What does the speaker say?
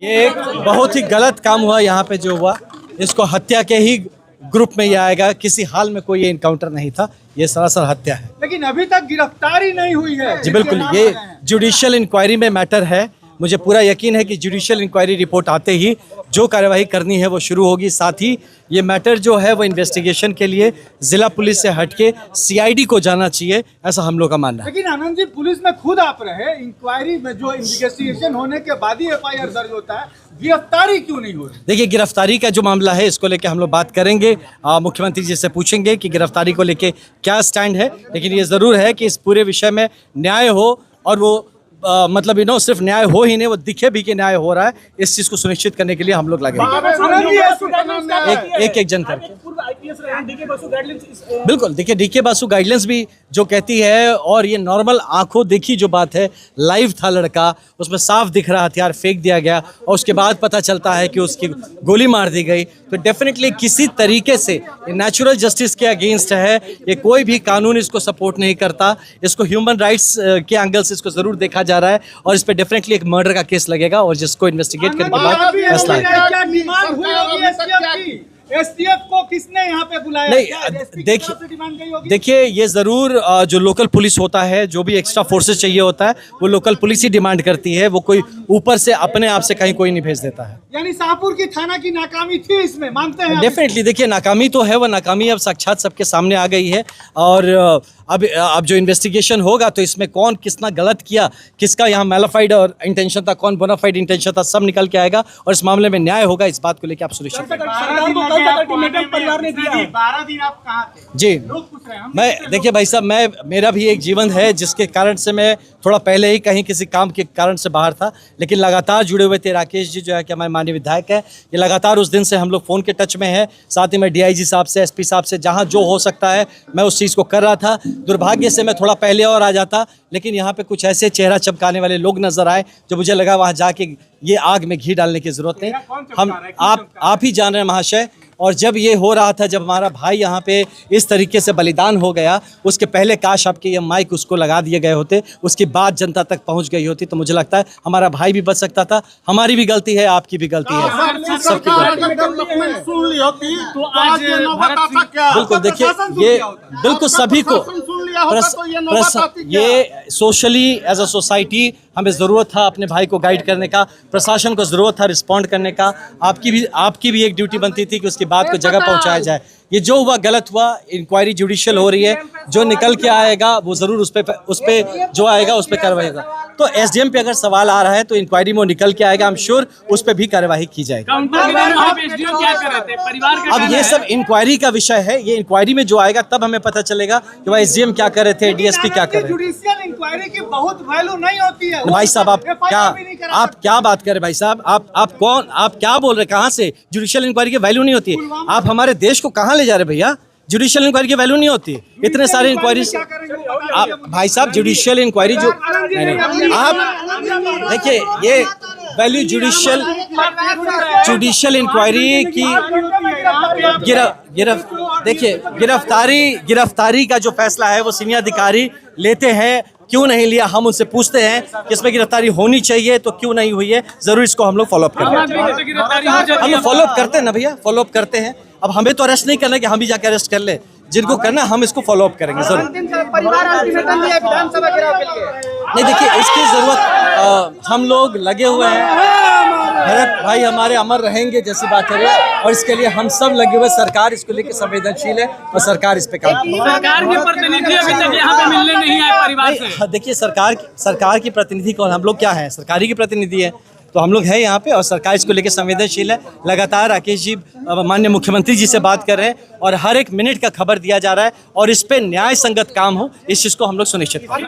ये एक बहुत ही गलत काम हुआ यहाँ पे जो हुआ, इसको हत्या के ही ग्रुप में ये आएगा। किसी हाल में कोई ये इनकाउंटर नहीं था, ये सरासर हत्या है। लेकिन अभी तक गिरफ्तारी नहीं हुई है। जी बिल्कुल, ये जुडिशियल इंक्वायरी में मैटर है। मुझे पूरा यकीन है कि जुडिशियल इंक्वायरी रिपोर्ट आते ही जो कार्यवाही करनी है वो शुरू होगी। साथ ही ये मैटर जो है वो इन्वेस्टिगेशन के लिए जिला पुलिस से हटके सीआईडी को जाना चाहिए, ऐसा हम लोग का मानना है। लेकिन आनंद जी, पुलिस में खुद आप रहे, इंक्वायरी में जो इन्वेस्टिगेशन होने के बाद ही एफआईआर दर्ज होता है, गिरफ्तारी क्यों नहीं हो रही? देखिए, गिरफ्तारी का जो मामला है इसको लेके हम लोग बात करेंगे, मुख्यमंत्री जी से पूछेंगे कि गिरफ्तारी को लेके क्या स्टैंड है। लेकिन ये ज़रूर है कि इस पूरे विषय में न्याय हो, और वो मतलब सिर्फ न्याय हो ही नहीं, वो दिखे भी कि न्याय हो रहा है। इस चीज़ को सुनिश्चित करने के लिए हम लोग लगेंगे, एक जन करके। बिल्कुल, देखिए डीके बासु गाइडलाइंस भी जो कहती है, और ये नॉर्मल आंखों देखी जो बात है, लाइव था लड़का, उसमें साफ दिख रहा हथियार फेंक दिया गया और उसके बाद पता चलता है कि उसकी गोली मार दी गई। तो डेफिनेटली किसी तरीके से नेचुरल जस्टिस के अगेंस्ट है। ये कोई भी कानून इसको सपोर्ट नहीं करता। इसको ह्यूमन राइट्स के एंगल से इसको जरूर देखा जा रहा है, और इस पर डेफिनेटली एक मर्डर का केस लगेगा, और जिसको इन्वेस्टिगेट करने के बाद फैसला है। एसटीएफ को किसने यहाँ पे बुलाया? नहीं, देखिए ये ज़रूर जो लोकल पुलिस होता है, जो भी एक्स्ट्रा फोर्सेस चाहिए होता है, वो लोकल पुलिस ही डिमांड करती है। वो कोई ऊपर से अपने आप से कहीं कोई नहीं भेज देता है। यानी शाहपुर की थाना की नाकामी थी इसमें, मानते हैं? डेफिनेटली, देखिए नाकामी तो है, वो नाकामी अब साक्षात सबके सामने आ गई है। और अब जो इन्वेस्टिगेशन होगा तो इसमें कौन किसना गलत किया, किसका यहाँ मैलाफाइड और इंटेंशन था, कौन बोनाफाइड इंटेंशन था, सब निकल के आएगा, और इस मामले में न्याय होगा। इस बात को लेकर आप सुनिश्चित करें। 12 दिन आप कहाँ थे? जी, मैं देखिए भाई साहब, मेरा भी एक जीवन है जिसके कारण से मैं थोड़ा पहले ही कहीं किसी काम के कारण से बाहर था, लेकिन लगातार जुड़े हुए थे। राकेश जी जो है कि हमारे माननीय विधायक है, ये लगातार उस दिन से हम लोग फ़ोन के टच में हैं। साथ ही मैं डीआईजी साहब से, एसपी साहब से, जहाँ जो हो सकता है मैं उस चीज़ को कर रहा था। दुर्भाग्य से मैं थोड़ा पहले और आ जाता, लेकिन यहाँ पे कुछ ऐसे चेहरा चमकाने वाले लोग नजर आए जो मुझे लगा वहाँ जाके ये आग में घी डालने की जरूरत नहीं। आप ही जान रहे हैं महाशय। और जब ये हो रहा था, जब हमारा भाई यहाँ पे इस तरीके से बलिदान हो गया, उसके पहले काश आपके ये माइक उसको लगा दिए गए होते, उसकी बात जनता तक पहुँच गई होती, तो मुझे लगता है हमारा भाई भी बच सकता था। हमारी भी गलती है, आपकी भी गलती है, सबकी गलती। बिल्कुल, देखिए ये बिल्कुल सभी को ये सोशली एज अ सोसाइटी हमें ज़रूरत था अपने भाई को गाइड करने का, प्रशासन को ज़रूरत था रिस्पॉन्ड करने का। आपकी भी एक ड्यूटी बनती थी कि उसकी बात को जगह पहुंचाया जाए। ये जो हुआ गलत हुआ। इंक्वायरी जुडिशियल हो रही है, जो निकल के आएगा वो ज़रूर उस पे जो आएगा उस पर कार्रवाई होगा। तो एसडीएम पे अगर सवाल आ रहा है तो इंक्वायरी में निकल के आएगा, आई एम श्योर उस पर भी कार्यवाही की जाएगी। अब ये सब इंक्वायरी का विषय है, ये इंक्वायरी में जो आएगा तब हमें पता चलेगा कि भाई एसडीएम क्या कर रहे थे, डीएसपी क्या कर रहे थे। जुडिशियल इंक्वायरी की बहुत वैल्यू नहीं होती है भाई साहब। आप क्या बात कर रहे भाई साहब? आप कौन, आप क्या बोल रहे, कहाँ से? जुडिशियल इंक्वायरी की वैल्यू नहीं होती है? आप हमारे देश को कहाँ ले जा रहे भैया? जुडिशियल इंक्वायरी की वैल्यू नहीं होती। इतने सारे इंक्वायरी आप भाई साहब, जुडिशियल इंक्वायरी जो आप देखिए, ये वैल्यू जुडिशियल इंक्वायरी की देखिए, गिरफ्तारी का जो फैसला है वो सीनियर अधिकारी लेते हैं। क्यों नहीं लिया, हम उनसे पूछते हैं कि इसमें गिरफ्तारी होनी चाहिए तो क्यों नहीं हुई है। जरूर इसको हम लोग फॉलोअप करेंगे। हम लोग फॉलोअप करते हैं ना भैया, फॉलोअप करते हैं। अब हमें तो अरेस्ट नहीं करना कि हम भी जाकर अरेस्ट कर ले, जिनको करना हम इसको फॉलोअप करेंगे जरूर। नहीं, देखिए इसकी जरूरत, हम लोग लगे हुए हैं। भरत भाई हमारे अमर रहेंगे जैसी बात है, और इसके लिए हम सब लगे हुए। सरकार इसको लेकर संवेदनशील है और सरकार इस पे काम कर रही है। सरकार के प्रतिनिधि अभी तक यहाँ पे मिलने नहीं आए परिवार से। देखिए, सरकार की प्रतिनिधि कौन? हम लोग क्या है? सरकारी की प्रतिनिधि है, तो हम लोग हैं यहाँ पे, और सरकार इसको लेकर संवेदनशील है। लगातार राकेश जी माननीय मुख्यमंत्री जी से बात कर रहे हैं, और हर एक मिनट का खबर दिया जा रहा है, और इस पे न्याय संगत काम हो, इस चीज़ को हम लोग सुनिश्चित करें।